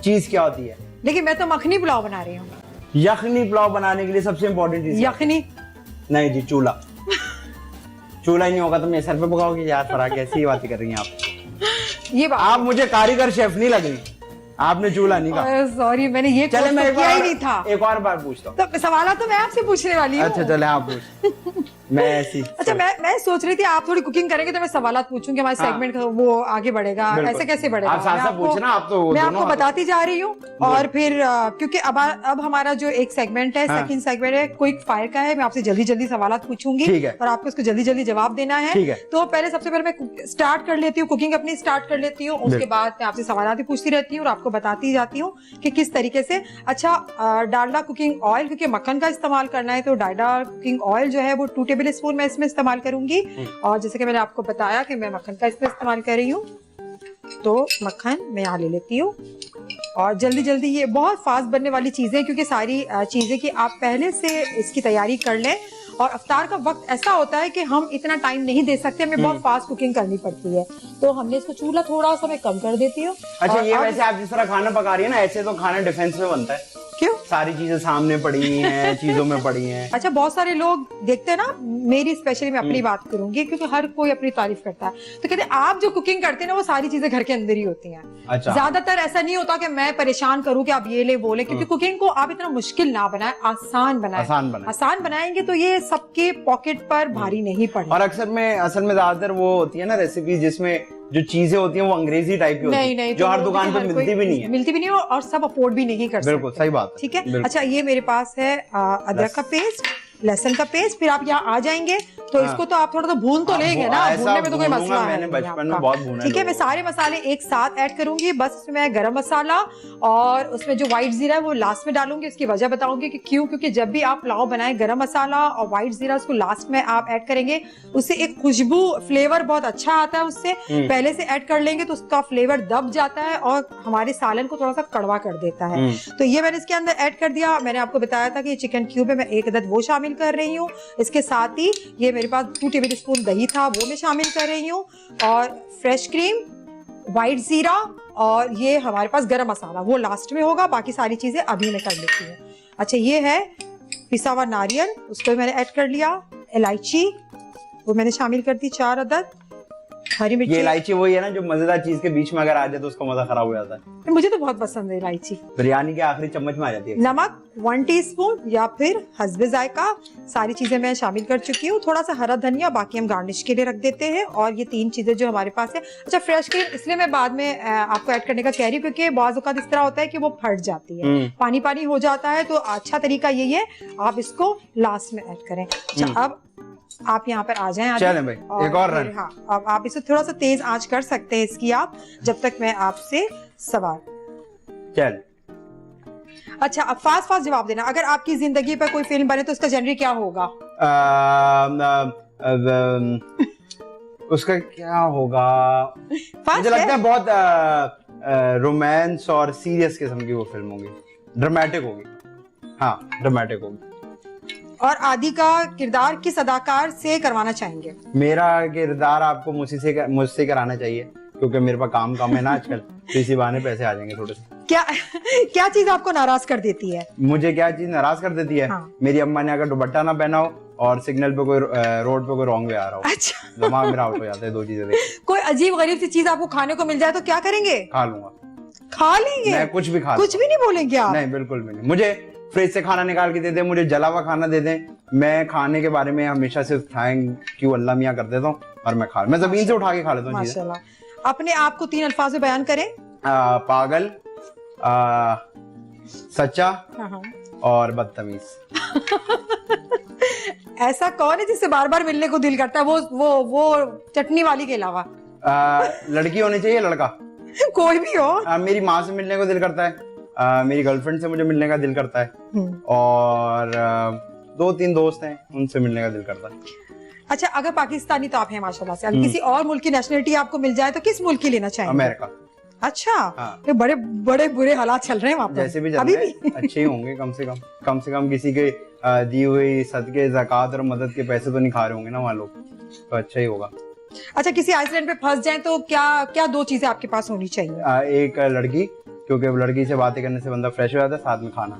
चीज क्या होती है? लेकिन मैं तो मखनी पुलाव बना रही हूँ। यखनी पुलाव बनाने के लिए सबसे इम्पोर्टेंट चीज यखनी नहीं जी, चूल्हा। चूल्हा ही नहीं होगा तो मैं सर पे पकाओगे यार। फरा कैसी बातें कर रही हैं आप? ये बात आप मुझे कारीगर शेफ नहीं लग रही। आपने चूल्हा नहीं कहा। सॉरी, मैंने ये चले मैं किया ही नहीं था। एक और बार पूछता हूँ। तो सवाल तो मैं आपसे पूछने वाली हूँ। अच्छा चले आप पूछ। मैं ऐसी अच्छा, मैं सोच रही थी आप थोड़ी कुकिंग करेंगे तो मैं सवाल पूछूंगी, हमारे हाँ। सेगमेंट वो आगे बढ़ेगा। बिल्कुल। ऐसे कैसे बढ़ेगा? आप साथ साथ पूछना, आप तो मैं दोनों आपको बताती जा रही हूँ। और फिर क्योंकि अब हमारा जो एक सेगमेंट है, हाँ। सेकंड सेगमेंट है क्विक फायर का है, मैं आपसे जल्दी जल्दी सवाल पूछूंगी ठीक है। और आपको उसको जल्दी जल्दी जवाब देना है। ठीक है। तो पहले सबसे पहले मैं स्टार्ट कर लेती हूँ, कुकिंग अपनी स्टार्ट कर लेती हूँ। उसके बाद मैं आपसे सवाल पूछती रहती हूँ और आपको बताती जाती हूँ कि किस तरीके से। अच्छा, डालडा कुकिंग ऑयल, क्योंकि मक्खन का इस्तेमाल करना है तो डालडा कुकिंग ऑयल जो है वो 2 टेबल स्पून मैं इसमें इस्तेमाल करूंगी। और जैसे कि मैंने आपको बताया कि मैं मक्खन का इसमें इस्तेमाल कर रही हूँ, तो मक्खन मैं यहाँ ले लेती हूँ। और जल्दी जल्दी, ये बहुत फास्ट बनने वाली चीजें, क्योंकि सारी चीजें कि आप पहले से इसकी तैयारी कर लें। और अफ्तार का वक्त ऐसा होता है कि हम इतना टाइम नहीं दे सकते, हमें बहुत फास्ट कुकिंग करनी पड़ती है, तो हमने इसको चूल्हा थोड़ा सा मैं कम कर देती हूँ। अच्छा, ये अब- वैसे आप जिस तरह खाना पका रही है ना, ऐसे तो खाना डिफेंस में बनता है। क्यों? सारी चीजें सामने पड़ी हैं, चीजों में पड़ी हैं। अच्छा, बहुत सारे लोग देखते हैं ना, मेरी स्पेशली मैं अपनी बात करूंगी क्योंकि हर कोई अपनी तारीफ करता है, तो कहते हैं आप जो कुकिंग करते हैं ना वो सारी चीजें घर के अंदर ही होती हैं। अच्छा। ज्यादातर ऐसा नहीं होता कि मैं परेशान करूं कि आप ये ले वो ले, क्योंकि कुकिंग को आप इतना मुश्किल ना बनाएं, आसान बनाएं। आसान बनाएंगे तो ये सबके पॉकेट पर भारी नहीं पड़े। और असल में ज्यादातर वो होती है ना रेसिपी जिसमें जो चीजें होती हैं वो अंग्रेजी टाइप की होती हैं, नहीं, जो तो हर वो दुकान पे हर मिलती कोई- भी नहीं है। मिलती भी नहीं है और सब अफोर्ड भी नहीं कर सकते। बिल्कुल सही बात है। ठीक है। बिल्कुल। अच्छा, ये मेरे पास है अदरक का पेस्ट, लहसुन का पेस्ट। फिर आप यहाँ आ जाएंगे तो इसको तो आप थोड़ा तो भून तो लेंगे ना, ऐसा भूनने में तो कोई भूनूंगा, मसला है मैंने नहीं बचपन में आपका। बहुत भूना है ठीक है, मैं लोगों को। सारे मसाले एक साथ ऐड करूंगी। बस इसमें गरम मसाला और उसमें जो व्हाइट जीरा है वो लास्ट में डालूंगी। उसकी वजह बताऊंगी कि क्यों, क्योंकि जब भी आप पुलाव बनाए गरम मसाला और व्हाइट जीरा उसको लास्ट में आप ऐड करेंगे, उससे एक खुशबू, फ्लेवर बहुत अच्छा आता है। उससे पहले से ऐड कर लेंगे तो उसका फ्लेवर दब जाता है और हमारे सालन को थोड़ा सा कड़वा कर देता है। तो ये मैंने इसके अंदर ऐड कर दिया। मैंने आपको बताया था कि चिकन क्यूब है, मैं 1 अदद वो शामिल कर रही हूँ। इसके साथ ही ये मेरे पास 2 टेबल स्पून दही था वो मैं शामिल कर रही हूँ, और फ्रेश क्रीम, व्हाइट जीरा, और ये हमारे पास गरम मसाला वो लास्ट में होगा। बाकी सारी चीजें अभी मैं कर लेती हूँ। अच्छा, ये है पिसा हुआ नारियल, उसको भी मैंने ऐड कर लिया। इलायची वो मैंने शामिल कर दी 4 अदद। हरी ये मिर्ची, इलायची वही है ना जो मजेदार चीज के बीच में अगर आ जाए तो उसका मजा खराब हो जाता है। मुझे तो बहुत पसंद है इलायची। बिरयानी के आखिरी चम्मच में आ जाती है। नमक 1 टीस्पून या फिर हस्बे जायका, सारी चीजें मैं शामिल कर चुकी हूँ। थोड़ा सा हरा धनिया, बाकी हम गार्निश के लिए रख देते हैं। और ये 3 चीजें जो हमारे पास है। अच्छा, फ्रेश क्रीम इसलिए मैं बाद में आपको ऐड करने का कह रही हूँ क्योंकि बाज़ औक़ात इस तरह होता है कि वो फट जाती है, पानी पानी हो जाता है। तो अच्छा तरीका यही है, आप इसको लास्ट में ऐड करें। अच्छा, अब आप यहाँ पर आ जाएं। चलें भाई, एक और रन। हाँ, अब आप इसे थोड़ा सा तेज आंच कर सकते हैं इसकी आप, जब तक मैं आपसे सवाल। चल। अच्छा, अब फास्ट फास्ट जवाब देना। अगर आपकी जिंदगी पर कोई फिल्म बने तो उसका जेनर क्या होगा? उसका क्या होगा? फास्ट मुझे लगता है? है बहुत रोमांस और सीरियस किस्म की वो फिल्म होगी, ड्रामेटिक होगी। हाँ, ड्रामेटिक होगी। और आदि का किरदार किस अदाकार से करवाना चाहेंगे? मेरा किरदार आपको मुझसे कराना चाहिए क्योंकि मेरे पास काम कम है ना आजकल, तो इसी बहाने पैसे आ जाएंगे थोड़े से। क्या क्या चीज आपको नाराज कर देती है? मुझे क्या चीज नाराज कर देती है? हाँ। मेरी अम्मा ने अगर दुपट्टा ना पहना हो और सिग्नल पे कोई रोड पे कोई रॉन्ग वे आ रहा हो। अच्छा, दिमाग मेरा आउट हो जाता है 2 चीजें देख कोई अजीब गरीब सी चीज आपको खाने को मिल जाए तो क्या करेंगे? खा लूंगा। खा लेंगे? मैं कुछ भी खा कुछ भी नहीं बोलेंगे आप? नहीं, बिल्कुल भी नहीं। मुझे फ्रिज से खाना निकाल के दे दे, मुझे जला हुआ खाना दे दे, मैं खाने के बारे में हमेशा सिर्फ थैंक यू अल्लाह मियां कर देता हूँ और मैं जमीन से उठा के खा लेता हूँ चीजें। माशाल्लाह। अपने आप को 3 अल्फाज में बयान करें। पागल, सच्चा हाँ। और बदतमीज। ऐसा कौन है जिससे बार बार मिलने को दिल करता है, वो चटनी वाली के अलावा? लड़की होनी चाहिए, लड़का कोई भी हो। मेरी माँ से मिलने को दिल करता है, मेरी गर्लफ्रेंड से मुझे मिलने का दिल करता है, और 2-3 दोस्त हैं उनसे मिलने का दिल करता है। अच्छा, अगर पाकिस्तानी तो आप हैं माशाल्लाह से, अगर किसी और मुल्क की नेशनलिटी आपको मिल जाए तो किस मुल्क की लेना चाहेंगे? अमेरिका। अच्छा। हाँ। ये बड़े बड़े बुरे हालात चल रहे हैं वहाँ पर। जैसे भी चल अभी रहे हैं, अच्छे ही होंगे। कम से कम किसी के दी हुई सदके, ज़कात और मदद के पैसे तो नहीं खा रहे होंगे ना वहाँ लोग, तो अच्छा ही होगा। अच्छा, किसी आइसलैंड पे फंस जाएं तो क्या 2 चीजें आपके पास होनी चाहिए? एक लड़की, क्योंकि लड़की से बातें करने से बंदा फ्रेश हो जाता है, साथ में खाना।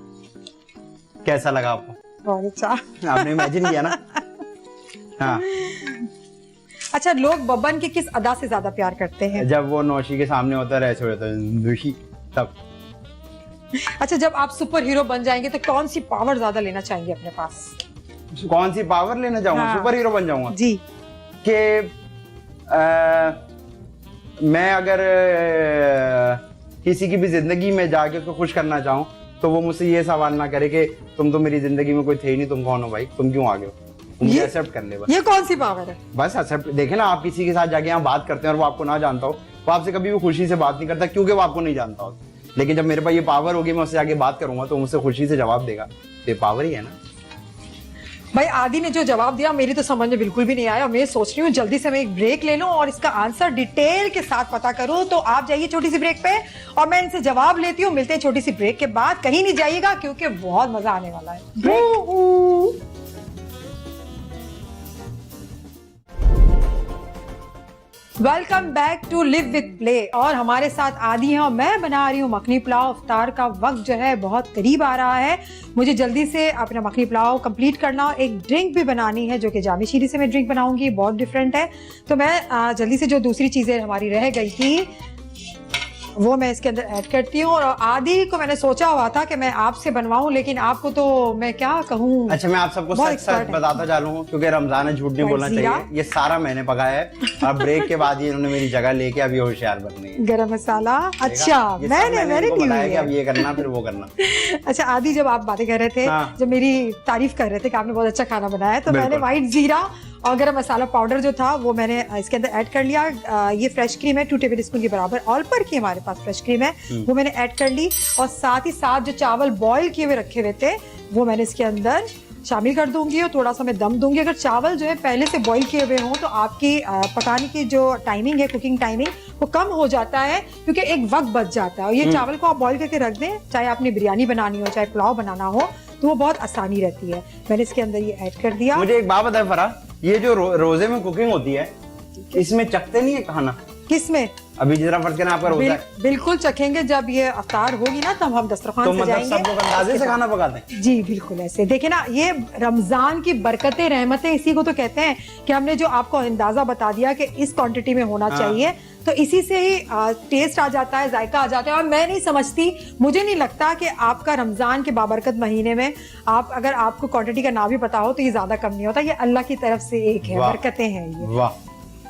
कैसा लगा आपको? बहुत अच्छा। आपने इमेजिन किया ना? हाँ। अच्छा, लोग बब्बन के किस अदा से ज्यादा प्यार करते हैं? जब वो नौशी के सामने होता है, ऐसे हो जाता है, तब अच्छा, जब आप सुपर हीरो बन जाएंगे तो कौन सी पावर ज्यादा लेना चाहेंगे अपने पास? कौन सी पावर लेना चाहूंगा? हाँ। सुपर हीरो बन जाऊंगा जी। कि मैं अगर किसी की भी जिंदगी में जाके उसको खुश करना चाहूँ तो वो मुझसे ये सवाल ना करे कि तुम तो मेरी जिंदगी में कोई थे ही नहीं, तुम कौन हो भाई, तुम क्यों आ गए हो, तुम ये- एक्सेप्ट कर ले बस। ये कौन सी पावर है? बस एक्सेप्ट। देखे ना, आप किसी के साथ जाके यहाँ बात करते हैं और वो आपको ना जानता हो, वो आपसे कभी भी खुशी से बात नहीं करता क्योंकि वो आपको नहीं जानता हो। लेकिन जब मेरे पास ये पावर होगी, मैं उससे आगे बात करूंगा तो मुझसे खुशी से जवाब देगा। तो ये पावर ही है ना। भाई आदि ने जो जवाब दिया मेरी तो समझ में बिल्कुल भी नहीं आया। मैं सोच रही हूँ जल्दी से मैं एक ब्रेक ले लूं और इसका आंसर डिटेल के साथ पता करूं। तो आप जाइए छोटी सी ब्रेक पे और मैं इनसे जवाब लेती हूँ। मिलते हैं छोटी सी ब्रेक के बाद। कहीं नहीं जाइएगा क्योंकि बहुत मजा आने वाला है। Break. Welcome back to live with play. और हमारे साथ आदि हैं और मैं बना रही हूँ मखनी पुलाव। इफ्तार का वक्त जो है बहुत करीब आ रहा है, मुझे जल्दी से अपना मखनी पुलाव कंप्लीट करना और एक ड्रिंक भी बनानी है जो कि जामी शीरी से मैं ड्रिंक बनाऊंगी, बहुत डिफरेंट है। तो मैं जल्दी से जो दूसरी चीज़ें हमारी रह गई थी वो मैं इसके अंदर ऐड करती हूँ। और आदि को मैंने सोचा हुआ था कि मैं आपसे बनवाऊं, लेकिन आपको तो मैं क्या कहूँ। अच्छा, मैं आप सबको बहुत सच सच expert है। बताता जा रहा हूँ क्योंकि रमजान है, झूठ नहीं बोलना जीरा। चाहिए। ये सारा मैंने पकाया है और ब्रेक के बाद ये इन्होंने मेरी जगह लेके अब ये होशियार बननी है। गरम मसाला। अच्छा, ये सब मैंने इनको की बताया हुई कि है। अब ये करना फिर वो करना। अच्छा आदि, जब आप बातें कर रहे थे, हाँ। जब मेरी तारीफ कर रहे थे कि आपने बहुत अच्छा खाना बनाया है, तो मैंने बिल्कुल। व्हाइट जीरा और गरम मसाला पाउडर जो था वो मैंने इसके अंदर ऐड कर लिया। ये फ्रेश क्रीम है 2 टेबल स्पून के बराबर, ऑल पर की हमारे पास फ्रेश क्रीम है, वो मैंने ऐड कर ली। और साथ ही साथ जो चावल बॉईल किए हुए रखे हुए थे वो मैंने इसके अंदर शामिल कर दूंगी और थोड़ा सा मैं दम दूंगी। अगर चावल जो है पहले से बॉईल किए हुए हों तो आपकी पकाने की जो टाइमिंग है, कुकिंग टाइमिंग, वो कम हो जाता है क्योंकि एक वक्त बच जाता है। और ये चावल को आप बॉईल करके रख दें, चाहे आपने बिरयानी बनानी हो चाहे पुलाव बनाना हो, तो वो बहुत आसानी रहती है। मैंने इसके अंदर ये ऐड कर दिया। मुझे एक बात बताए फरा, ये जो रोजे में कुकिंग होती है इसमें चखते नहीं है खाना? किसमें? अभी जरा फर्ज करना आपका रोजा है बिल्कुल चखेंगे, जब ये अफ्तार होगी ना तब हम दस्तरखान तो से मतलब जाएंगे। सब लोग अंदाजे से खाना पकाते हैं। जी बिल्कुल ऐसे। देखिए ना, ये रमजान की बरकतें, रहमतें इसी को तो कहते हैं कि हमने जो आपको अंदाजा बता दिया कि इस क्वांटिटी में होना चाहिए, तो इसी से ही टेस्ट आ जाता है, जायका आ जाता है। और मैं नहीं समझती, मुझे नहीं लगता कि आपका रमजान के बाबरकत महीने में आप अगर आपको क्वांटिटी का ना भी पता हो तो ये ज्यादा कम नहीं होता। ये अल्लाह की तरफ से एक है, वाह। बरकतें हैं ये। वाह,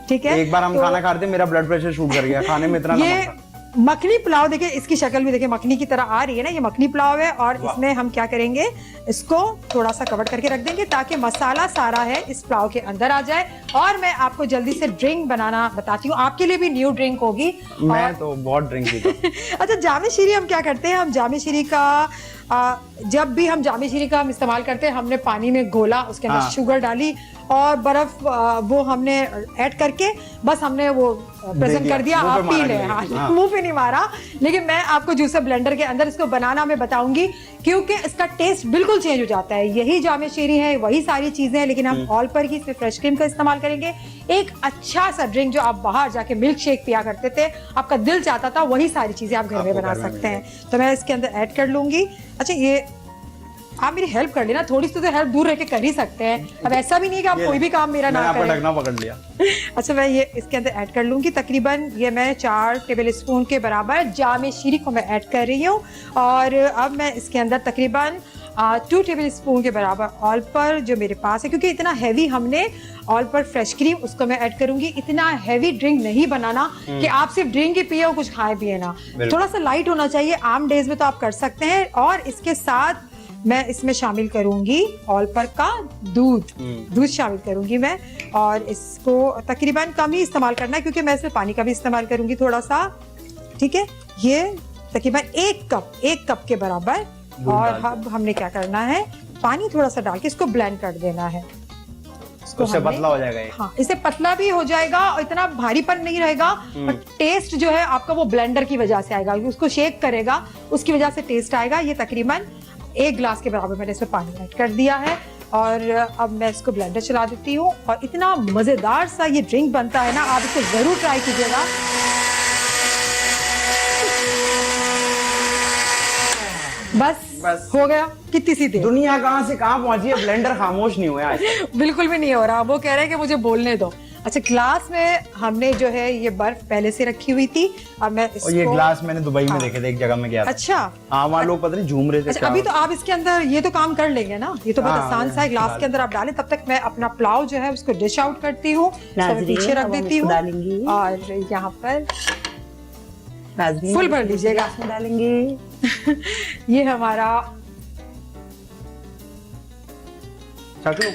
ठीक है। एक बार हम तो खाना खाते मेरा ब्लड प्रेशर शूट कर गया, खाने में इतना ये नमक था। मखनी पुलाव देखिए, इसकी शक्ल भी देखिए मखनी की तरह आ रही है ना, ये मखनी पुलाव है। और इसमें हम क्या करेंगे, इसको थोड़ा सा कवर करके रख देंगे ताकि मसाला सारा है इस पुलाव के अंदर आ जाए। और मैं आपको जल्दी से ड्रिंक बनाना बताती हूँ, आपके लिए भी न्यू ड्रिंक होगी। मैं तो बहुत ड्रिंक पीता। अच्छा, जामे शीरी हम क्या करते हैं, हम जामे शीरी का जब भी हम जामे शीरी का हम इस्तेमाल करते हैं, हमने पानी में घोला, उसके अंदर हाँ। शुगर डाली और बर्फ वो हमने ऐड करके बस हमने वो प्रेजेंट कर दिया, मुंह पे आप पी मारा लें। नहीं। हाँ, हाँ। मुंह पे नहीं मारा, लेकिन मैं आपको जूसर ब्लेंडर के अंदर इसको बनाना मैं बताऊंगी क्योंकि इसका टेस्ट बिल्कुल चेंज हो जाता है। यही जामे शीरी है, वही सारी चीजें हैं, लेकिन हम ऑल पर की इसमें फ्रेश क्रीम का इस्तेमाल करेंगे। एक अच्छा सा ड्रिंक जो आप बाहर जाके मिल्क शेक पिया करते थे, आपका दिल चाहता था, वही सारी चीजें आप घर में आपको बना घर में सकते हैं। तो मैं इसके अंदर ऐड कर लूंगी। अच्छा, ये आप मेरी हेल्प कर लेना, थोड़ी सी तो हेल्प दूर रह के कर ही सकते हैं। अब ऐसा भी नहीं कि आप कोई भी काम मेरा ना मैंने आपका करें। ढकना पकड़ लिया। अच्छा, मैं ये इसके अंदर ऐड कर लूंगी। तकरीबन ये मैं 4 टेबल स्पून के बराबर जामे शीरी को मैं ऐड कर रही हूँ। और अब मैं इसके अंदर तकरीबन 2 टेबल स्पून के बराबर ऑल पर जो मेरे पास है, क्योंकि इतना हैवी हमने ऑल पर फ्रेश क्रीम उसको मैं ऐड करूंगी। इतना हैवी ड्रिंक नहीं बनाना कि आप सिर्फ ड्रिंक ही पिए और कुछ खाए पिए ना, थोड़ा सा लाइट होना चाहिए। आम डेज में तो आप कर सकते हैं। और इसके साथ मैं इसमें शामिल करूंगी ऑल पर का दूध शामिल करूंगी मैं। और इसको तकरीबन कम ही इस्तेमाल करना है क्योंकि मैं इसमें पानी का भी इस्तेमाल करूंगी थोड़ा सा। ठीक है, ये तकरीबन 1 कप के बराबर। और अब हमने क्या करना है, पानी थोड़ा सा डाल के इसको ब्लेंड कर देना है। इसको उससे हमने- पतला हो जाएगा ये। हाँ, इससे पतला भी हो जाएगा और इतना भारीपन नहीं रहेगा। और टेस्ट जो है आपका वो ब्लेंडर की वजह से आएगा, उसको शेक करेगा, उसकी वजह से टेस्ट आएगा। ये तकरीबन 1 गिलास के बराबर मैंने इसमें पानी ऐड कर दिया है। और अब मैं इसको ब्लेंडर चला देती हूँ। और इतना मजेदार सा ये ड्रिंक बनता है ना, आप इसको जरूर ट्राई कीजिएगा। बस हो गया। कितनी सी देर, दुनिया कहाँ से कहाँ पहुंची है, ब्लेंडर खामोश नहीं हुआ आज। बिल्कुल भी नहीं हो रहा। वो कह रहे हैं कि मुझे बोलने दो। अच्छा, ग्लास में हमने जो है ये बर्फ पहले से रखी हुई थी। अब मैं इसको और ये ग्लास मैंने दुबई में देखे थे, एक जगह में गया था। अच्छा हाँ, वहाँ लोग पता नहीं झूम रहे थे। अच्छा, अभी तो आप इसके अंदर ये तो काम कर लेंगे ना, ये तो बहुत हाँ, आसान सा है। ग्लास के अंदर आप डालें, तब तक मैं अपना पुलाव जो है उसको डिश आउट करती हूँ, पीछे रख देती हूँ और यहाँ पर फुल भर लीजिएगा। डालेंगे। ये हमारा, चख लो।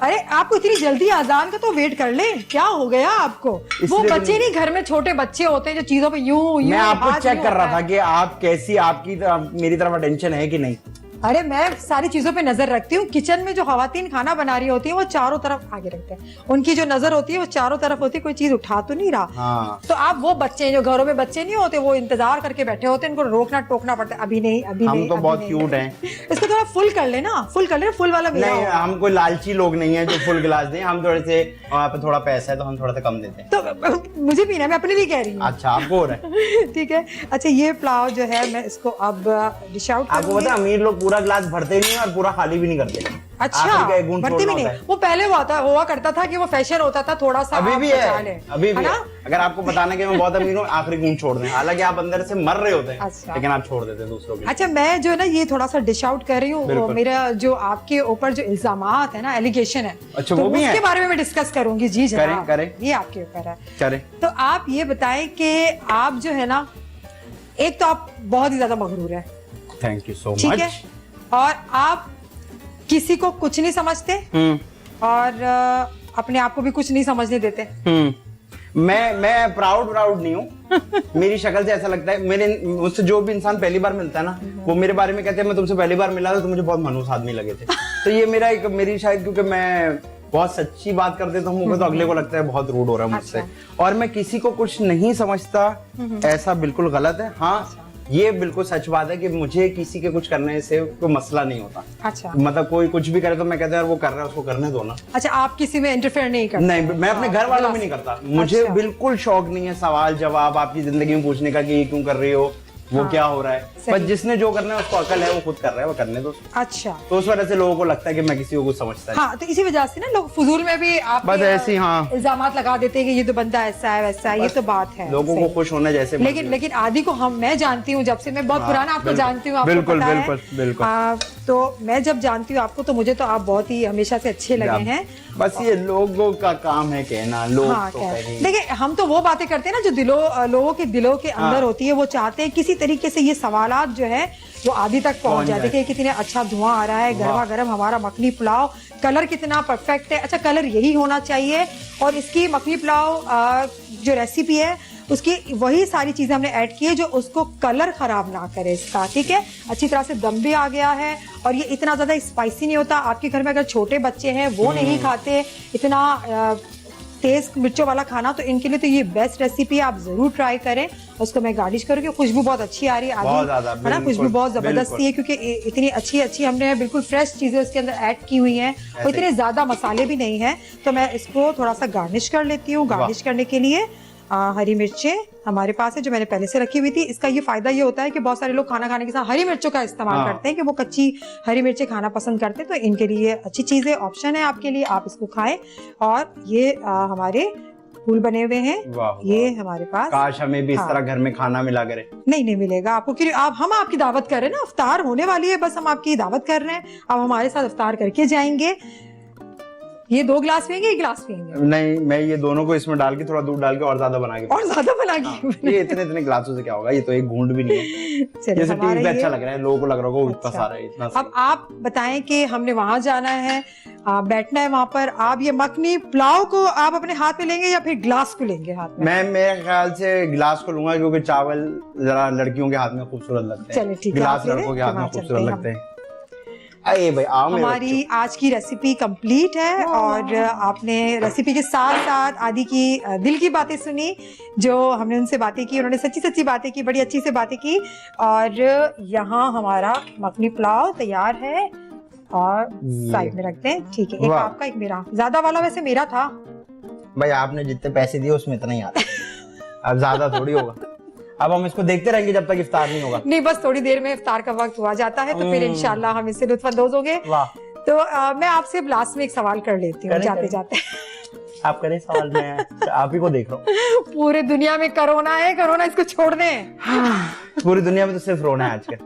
अरे आपको इतनी जल्दी अजान का तो वेट कर ले, क्या हो गया आपको? वो इसलिए बच्चे नहीं, घर में छोटे बच्चे होते हैं जो चीजों पे यूं मैं आपको हाथ चेक यूं कर रहा होता था है। कि आप कैसी, आपकी तरफ मेरी तरफ अटेंशन है कि नहीं। अरे मैं सारी चीजों पे नजर रखती हूँ। किचन में जो खवातीन खाना बना रही होती है वो चारों तरफ आगे रखते हैं, उनकी जो नजर होती है वो चारों तरफ होती है, कोई चीज उठा तो नहीं रहा। हाँ। तो आप वो बच्चे जो घरों में बच्चे नहीं होते, वो इंतजार करके बैठे होते हैं, इनको रोकना टोकना पड़ता है, अभी नहीं, अभी हम नहीं, तो अभी बहुत नहीं। क्यूट हैं। इसको थोड़ा फुल कर लेना, फुल कर लेना, फुल वाला मिला नहीं, होगा। हम कोई लालची लोग नहीं है जो फुल गिलास दें। हम थोड़े से, वहाँ पे थोड़ा पैसा है तो हम थोड़ा सा कम देते हैं। तो मुझे पीना है, मैं अपने लिए कह रही हूँ। अच्छा, आपको हो रहा है। ठीक है। अच्छा, ये पुलाव जो है मैं इसको अब डिश आउट आपको करूंगी। पता है अमीर लोग पूरा गिलास भरते नहीं और पूरा खाली भी नहीं करते। अच्छा, आखिर का एक गुण भरती भी छोड़ना नहीं। होता है। वो पहले हुआ करता था कि वो फैशन होता था थोड़ा सा। अभी आप भी बचा है, लें, अभी भी है है। ना? अगर आपको बताना कि मैं बहुत अमीर हूँ, आखिरी गुण छोड़ दें। हालांकि आप अंदर से मर रहे होते हैं, अच्छा। लेकिन आप छोड़ देते हैं दूसरों के लिए। अच्छा, मैं जो है ना ये थोड़ा सा डिश आउट कर रही हूँ। बिल्कुल। मेरा जो आपके ऊपर जो इल्जामात है ना, एलिगेशन है, अच्छा, तो वो भी है? उसके बारे में मैं डिस्कस करूंगी। जी जनाब, करें। ये आपके ऊपर है। करें। तो आप ये बताएं कि आप जो है ना, एक तो आप बहुत ही ज्यादा मगरूर है, थैंक यू सो ठीक है, मच। और आप किसी को कुछ नहीं समझते और अपने आप को भी कुछ नहीं समझने देते। मैं प्राउड नहीं हूँ। मेरी शक्ल से ऐसा लगता है, मुझसे जो भी इंसान पहली बार मिलता है ना, वो मेरे बारे में कहते हैं मैं तुमसे पहली बार मिला था तो मुझे बहुत मनहूस आदमी लगे थे। तो ये मेरी शायद, क्योंकि मैं बहुत सच्ची बात कर देता हूँ तो अगले को लगता है बहुत रूड हो रहा है मुझसे। और मैं किसी को कुछ नहीं समझता, ऐसा बिल्कुल गलत है। हाँ, ये बिल्कुल सच बात है कि मुझे किसी के कुछ करने से कोई मसला नहीं होता। अच्छा, मतलब कोई कुछ भी करे तो मैं कहता हूँ यार वो कर रहा है उसको करने दो ना। अच्छा, आप किसी में इंटरफेयर नहीं करते? नहीं, मैं अपने घर वालों में नहीं करता। मुझे अच्छा। बिल्कुल शौक नहीं है सवाल जवाब आपकी जिंदगी में पूछने का कि ये क्यों कर रही हो, वो हाँ, क्या हो रहा है। सही। पर जिसने जो करना है उसको अकल है, वो खुद कर रहा है, वो करने दो। अच्छा, तो उस वजह से लोगों को लगता है कि मैं किसी को कुछ समझता है। हाँ, तो इसी वजह से ना लोग फजूल में भी आप बस ऐसे ही, हाँ, इल्जामात लगा देते हैं कि ये तो बंदा ऐसा है वैसा है। ये तो बात है, लोगों को सही। खुश होने जैसे लेकिन आदि को मैं जानती हूँ जब से, मैं बहुत हाँ, पुराना आपको बिल्कुल, जानती हूँ, आपको बिल्कुल, पता है। बिल्कुल। तो मैं जब जानती हूँ आपको तो मुझे तो आप बहुत ही हमेशा से अच्छे लगे हैं। बस ये लोगों का काम है कहना, लोग हाँ, तो क्या कहेंगे। देखिए, हम तो वो बातें करते हैं ना जो लोगों के दिलों के अंदर हाँ। होती है। वो चाहते हैं किसी तरीके से ये सवालात जो है वो आदि तक पहुंच पहुंच जाए। जाए। देखिए कितने अच्छा धुआं आ रहा है, गर्मा गर्म हमारा मखनी पुलाव, कलर कितना परफेक्ट है। अच्छा, कलर यही होना चाहिए। और इसकी मखनी पुलाव जो रेसिपी है उसकी वही सारी चीजें हमने ऐड की है जो उसको कलर खराब ना करे इसका, ठीक है। अच्छी तरह से दम भी आ गया है और ये इतना ज्यादा स्पाइसी नहीं होता। आपके घर में अगर छोटे बच्चे हैं वो नहीं खाते इतना तेज मिर्चों वाला खाना, तो इनके लिए तो ये बेस्ट रेसिपी है, आप जरूर ट्राई करें। उसको मैं गार्निश करूंगी। खुशबू बहुत अच्छी आ रही है, बहुत ज्यादा, है ना, खुशबू बिल्कुल, बहुत जबरदस्ती है क्योंकि इतनी अच्छी अच्छी हमने बिल्कुल फ्रेश चीजें उसके अंदर ऐड की हुई हैं और इतने ज्यादा मसाले भी नहीं है। तो मैं इसको थोड़ा सा गार्निश कर लेती हूँ। गार्निश करने के लिए हरी मिर्चें हमारे पास है जो मैंने पहले से रखी हुई थी। इसका ये फायदा ये होता है कि बहुत सारे लोग खाना खाने के साथ हरी मिर्चों का इस्तेमाल करते हैं कि वो कच्ची हरी मिर्चें खाना पसंद करते हैं। तो इनके लिए अच्छी चीज है, ऑप्शन है आपके लिए, आप इसको खाएं। और ये हमारे फूल बने हुए हैं, ये हमारे पास। काश हमें भी इस तरह घर में खाना मिला करे। नहीं मिलेगा आपको, क्योंकि हम आपकी दावत कर रहे हैं ना, इफ्तार होने वाली है, बस हम आपकी दावत कर रहे हैं। आप हमारे साथ इफ्तार करके जाएंगे। ये 2 गिलास पियेंगे, 1 गिलास पियेंगे? नहीं, मैं ये दोनों को इसमें डाल के थोड़ा दूध डाल के और ज्यादा बना के, और ज्यादा बना के। ये इतने गिलासों से क्या होगा, ये तो एक घूंट भी नहीं है। चलिए, जैसे हमारा टीवी पे ये- अच्छा लग रहा है, लोगों को लग रहा होगा अच्छा। इतना सारा है, इतना अब आप बताएं कि हमने वहां जाना है, बैठना है वहां पर। आप ये मखनी पुलाव को आप अपने हाथ में लेंगे या फिर ग्लास को लेंगे हाथ में? मैं मेरे ख्याल से गिलास को लूंगा क्योंकि चावल जरा लड़कियों के हाथ में खूबसूरत लगते हैं। चलिए, ठीक है, गिलास आप ले लड़कों लें, के हाथ तो में वहाँ खूबसूरत चलते हैं लगते हैं। अरे भाई आओ मेरे हमारी आज की रेसिपी कंप्लीट है और आपने रेसिपी के साथ साथ आदि की दिल की बातें सुनी, जो हमने उनसे बातें की, उन्होंने सच्ची सच्ची बातें की, बड़ी अच्छी से बातें की। और यहाँ हमारा मखनी पुलाव तैयार है और साइड में रखते हैं, ठीक है। एक वाह। आपका, एक मेरा। ज्यादा वाला वैसे मेरा था। भाई आपने जितने पैसे दिए उसमें इतना ही आता है, अब ज्यादा थोड़ी होगा। अब हम इसको देखते रहेंगे जब तक इफ्तार नहीं होगा। नहीं, बस थोड़ी देर में इफ्तार का वक्त हुआ जाता है तो फिर इंशाल्लाह हम इससे लुत्फानंदोज होंगे। वाह। तो मैं आपसे लास्ट में एक सवाल कर लेती हूँ करें, जाते करें। जाते। आप करें सवाल, मैं आप ही को देख रहा हूँ। पूरे दुनिया में कोरोना है, कोरोना इसको छोड़ दें। पूरी दुनिया में तो सिर्फ रोना है आजकल।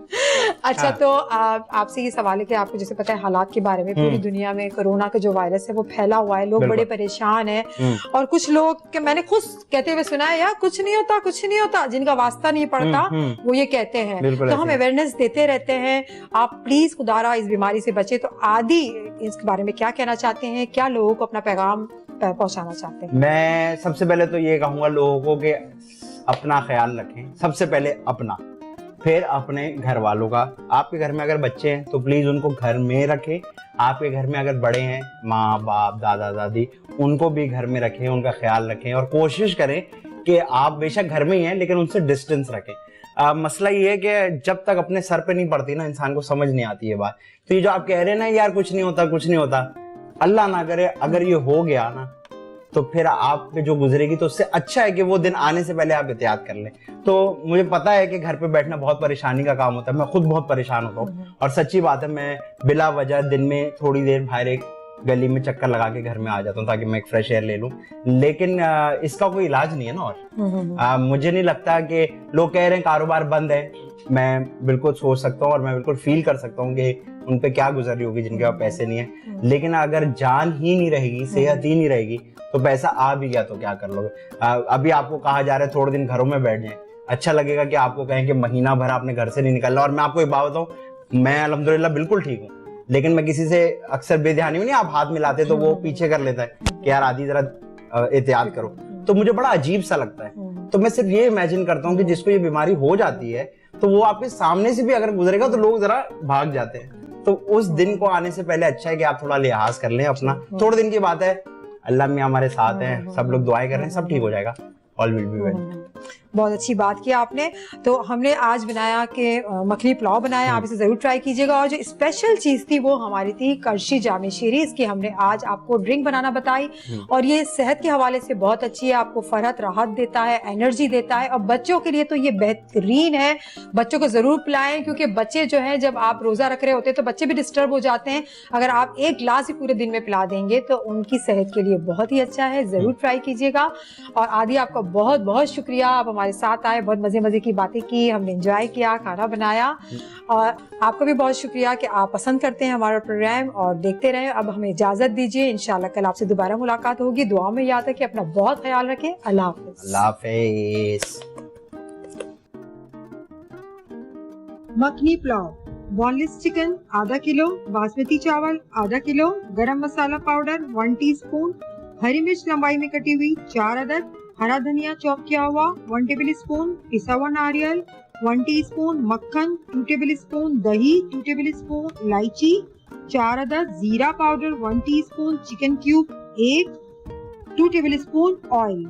अच्छा, हाँ। तो आपसे ये सवाल है कि आपको जैसे पता है हालात के बारे में, पूरी दुनिया में कोरोना का जो वायरस है वो फैला हुआ है, लोग बिल्कुल। बड़े परेशान हैं और कुछ लोग के मैंने खुद कहते हुए सुना है यार कुछ नहीं होता, कुछ नहीं होता, जिनका वास्ता नहीं पड़ता वो ये कहते हैं। बिल्कुल तो हम ऐसे ही। अवेयरनेस देते रहते हैं। आप प्लीज खुदारा इस बीमारी से बचे। तो आदि इसके बारे में क्या कहना चाहते हैं, क्या लोगों को अपना पैगाम पहुंचाना चाहते हैं? मैं सबसे पहले तो ये कहूंगा लोगों को कि अपना ख्याल रखें, सबसे पहले अपना, फिर अपने घर वालों का। आपके घर में अगर बच्चे हैं तो प्लीज उनको घर में रखें। आपके घर में अगर बड़े हैं, माँ बाप दादा दादी, उनको भी घर में रखें, उनका ख्याल रखें और कोशिश करें कि आप बेशक घर में ही हैं लेकिन उनसे डिस्टेंस रखें। मसला ये है कि जब तक अपने सर पे नहीं पड़ती ना, इंसान को समझ नहीं आती ये बात। तो ये जो आप कह रहे हैं ना यार कुछ नहीं होता, कुछ नहीं होता, अल्लाह ना करे अगर ये हो गया ना तो फिर आप पे जो गुजरेगी तो उससे अच्छा है कि वो दिन आने से पहले आप एहतियात कर लें। तो मुझे पता है कि घर पे बैठना बहुत परेशानी का काम होता है, मैं खुद बहुत परेशान होता हूँ और सच्ची बात है मैं बिला वजह दिन में थोड़ी देर बाहर एक गली में चक्कर लगा के घर में आ जाता हूँ ताकि मैं एक फ्रेश एयर ले लूँ। लेकिन इसका कोई इलाज नहीं है ना। और मुझे नहीं लगता कि लोग कह रहे हैं कारोबार बंद है, मैं बिल्कुल सोच सकता हूँ और मैं बिल्कुल फील कर सकता हूँ कि उन पे क्या गुजर रही होगी जिनके पास पैसे नहीं है। लेकिन अगर जान ही नहीं रहेगी, सेहत ही नहीं रहेगी तो पैसा आ भी गया तो क्या कर लोगे। अभी आपको कहा जा रहा है थोड़े दिन घरों में बैठ जाएं, अच्छा लगेगा कि आपको कहें कि महीना भर आपने घर से नहीं निकलना। और मैं आपको एक बात बताऊं, मैं अल्हम्दुलिल्लाह बिल्कुल ठीक हूँ, लेकिन मैं किसी से अक्सर बेध्यानी में नहीं, आप हाथ मिलाते तो वो पीछे कर लेता है कि यार आदि जरा एहतियात करो, तो मुझे बड़ा अजीब सा लगता है। तो मैं सिर्फ ये इमेजिन करता हूँ कि जिसको ये बीमारी हो जाती है तो वो आपके सामने से भी अगर गुजरेगा तो लोग जरा भाग जाते हैं। तो उस दिन को आने से पहले अच्छा है कि आप थोड़ा लिहाज कर लें अपना। थोड़े दिन की बात है, अल्लाह में हमारे साथ है, सब लोग दुआएं कर रहे हैं, सब ठीक हो जाएगा। All will be well. बहुत अच्छी बात की आपने। तो हमने आज बनाया कि मखनी पुलाव बनाया, आप इसे जरूर ट्राई कीजिएगा। और जो स्पेशल चीज थी वो हमारी थी करशी जामे शीरी, इसकी हमने आज आपको ड्रिंक बनाना बताई और ये सेहत के हवाले से बहुत अच्छी है, आपको फरहत राहत देता है, एनर्जी देता है और बच्चों के लिए तो ये बेहतरीन है। बच्चों को जरूर पिलाएं क्योंकि बच्चे जो है जब आप रोजा रख रहे होते हैं तो बच्चे भी डिस्टर्ब हो जाते हैं। अगर आप एक ग्लास ही पूरे दिन में पिला देंगे तो उनकी सेहत के लिए बहुत ही अच्छा है, जरूर ट्राई कीजिएगा। और आदि आपका बहुत बहुत शुक्रिया, आप हमारे साथ आए, बहुत मजे की बातें की, हमने एंजॉय किया, खाना बनाया। और आपका भी बहुत शुक्रिया कि आप पसंद करते हैं हमारा प्रोग्राम और देखते रहें। अब हमें इजाजत दीजिए, इंशाल्लाह कल आपसे दोबारा मुलाकात होगी। दुआ में याद रखें, अपना बहुत ख्याल रखें। अल्लाह हाफिज। अल्लाह हाफिज। मखनी पुलाव, बोनलेस चिकन आधा किलो, बासमती चावल आधा किलो, गरम मसाला पाउडर 1 टीस्पून, हरी मिर्च लंबाई में कटी हुई 4 अदद, हरा धनिया चॉप किया हुआ 1 टेबल स्पून, पिसा हुआ नारियल 1 टीस्पून, मक्खन 2 टेबल स्पून, दही 2 टेबल स्पून, इलायची 4 अदद, जीरा powder 1 teaspoon, chicken cube 1, 2 table spoon oil.